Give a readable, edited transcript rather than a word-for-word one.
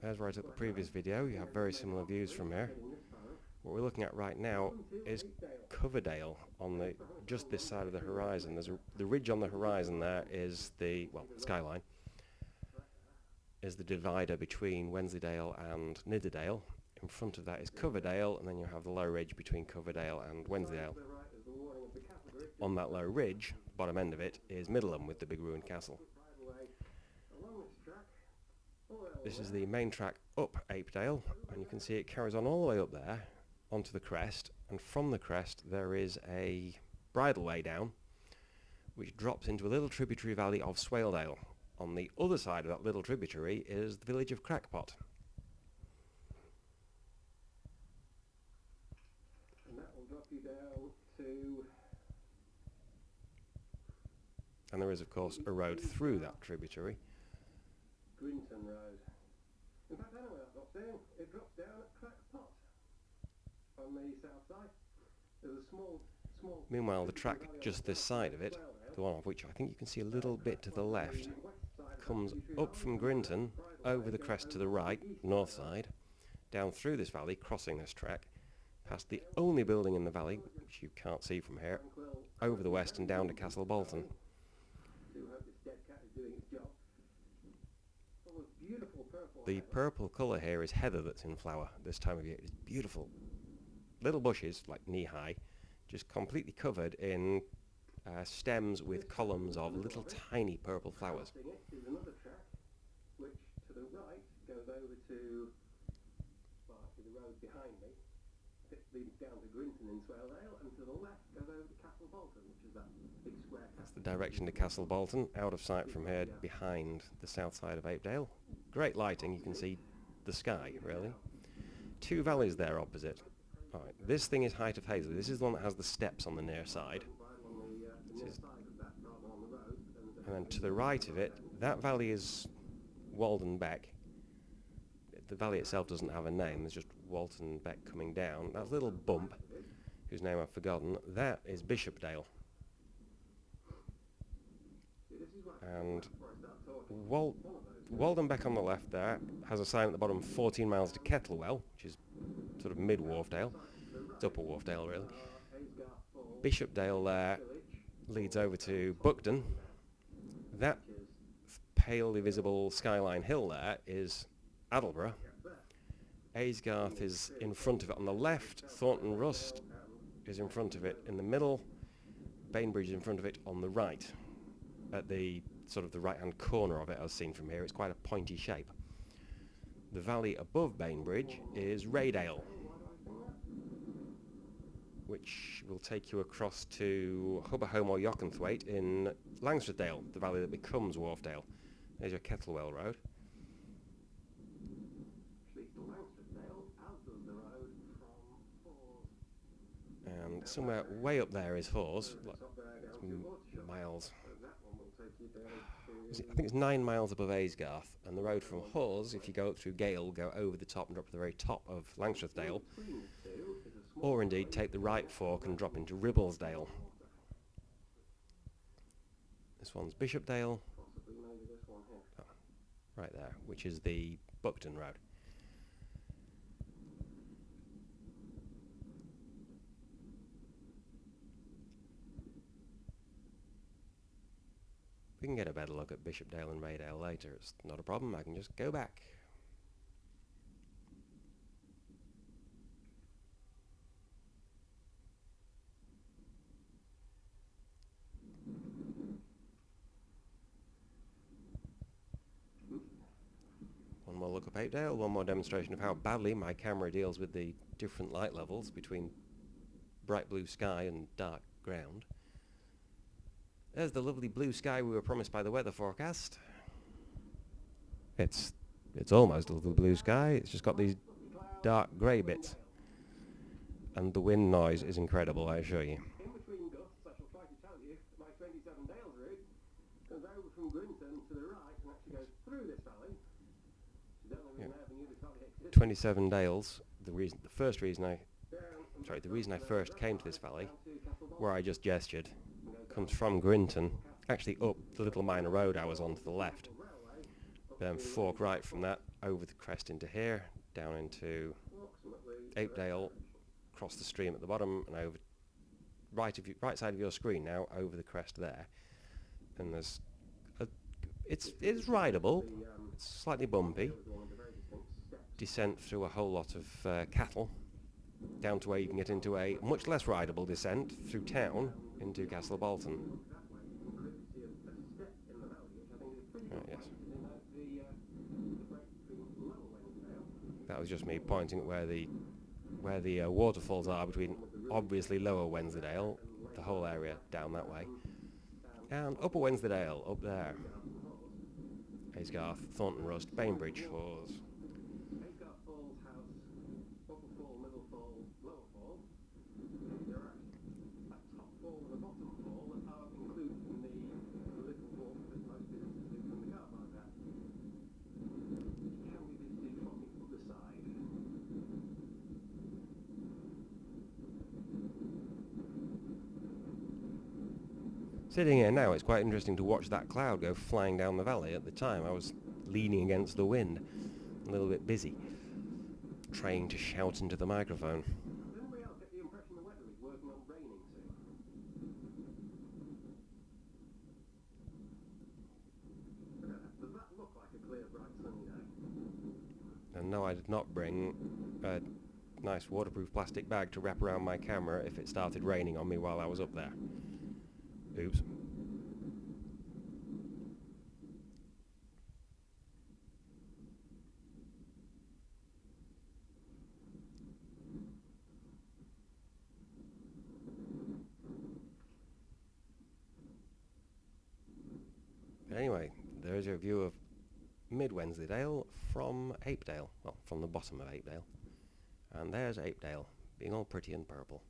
As right at the previous video, you have very similar views from here. What we're looking at right now is Coverdale on the just this side of the horizon. There's the ridge on the horizon there is the skyline is the divider between Wensleydale and Nidderdale. In front of that is Coverdale, and then you have the low ridge between Coverdale and Wensleydale. On that low ridge, bottom end of it, is Middleham with the big ruined castle. This is the main track up Apedale, and you can see it carries on all the way up there onto the crest, and from the crest there is a bridleway down which drops into a little tributary valley of Swaledale. On the other side of that little tributary is the village of Crackpot. And that will drop you down to... And there is of course a road through that tributary. Grinton Road. In fact, I know where that drops down. It drops down at Crackpot on the south side. There's a small... Meanwhile, the track just this side of it, the one of which I think you can see a little bit to the left, comes up from Grinton, over the crest to the right, north side, down through this valley, crossing this track, past the only building in the valley, which you can't see from here, over the west and down to Castle Bolton. The purple colour here is heather that's in flower this time of year. It's beautiful. Little bushes, like knee-high, just completely covered in stems with columns of little tiny purple flowers. Is another track which to the right goes over to, well, actually the road behind me, it leads down to Grinton in Swaledale, and to the left goes over to Castle Bolton, which is that big square. That's the direction to Castle Bolton, out of sight from here, behind the south side of Apedale. Great lighting, you can see the sky, really. Two valleys there opposite. Right, this thing is Height of Hazeley. This is the one that has the steps on the near side. And then to the right of it, that valley is Walden Beck. The valley itself doesn't have a name, there's just Walton Beck coming down. That little bump, whose name I've forgotten, that is Bishopdale. And Walden Beck on the left there has a sign at the bottom, 14 miles to Kettlewell, which is sort of mid-Wharfdale. It's upper Wharfdale, really. Bishopdale there leads over to Buckden. That palely visible skyline hill there is Adelborough. Aysgarth is in front of it on the left. Thornton Rust is in front of it in the middle. Bainbridge is in front of it on the right. At the sort of the right-hand corner of it, as seen from here, it's quite a pointy shape. The valley above Bainbridge is Raydale, which will take you across to Hubberholme or Yockhenthwaite in Langsfordale, the valley that becomes Wharfdale. There's your Kettlewell Road. And somewhere way up there is Hawes. It's miles. I think it's 9 miles above Aysgarth, and the road from Hawes, if you go up through Gale, go over the top and drop to the very top of Langsfordale, or indeed take the right fork and drop into Ribblesdale. This one's Bishopdale, right there, which is the Buckden Road. We can get a better look at Bishopdale and Raydale later, it's not a problem, I can just go back. One more look at Apedale, one more demonstration of how badly my camera deals with the different light levels between bright blue sky and dark ground. There's the lovely blue sky we were promised by the weather forecast. It's almost a lovely blue sky, it's just got these dark grey bits. And the wind noise is incredible, I assure you. In between gusts, I shall try to tell you, my 27 Dales route comes over from Grinton to the right and actually goes through this valley. 27 Dales, the reason I first came to this valley, where I just gestured, comes from Grinton, actually up the little minor road I was on to the left, then fork right from that over the crest into here, down into Apedale, across the stream at the bottom, and over right side of your screen now, over the crest there. And there's it's rideable. It's slightly bumpy. Descent through a whole lot of cattle, down to where you can get into a much less rideable descent through town into Castle Bolton. Yes. That was just me pointing at where the waterfalls are between obviously Lower Wensleydale, the whole area down that way, and Upper Wensleydale up there. Aysgarth, Thornton Rust, Bainbridge Falls. Sitting here now, it's quite interesting to watch that cloud go flying down the valley. At the time, I was leaning against the wind, a little bit busy, trying to shout into the microphone. Does anybody else get the impression the weather is working on raining soon? Does that look like a clear, bright, sunny day? And no, I did not bring a nice waterproof plastic bag to wrap around my camera if it started raining on me while I was up there. Oops. But anyway, there is your view of Mid Wensleydale from Apedale, well, from the bottom of Apedale. And there's Apedale, being all pretty and purple.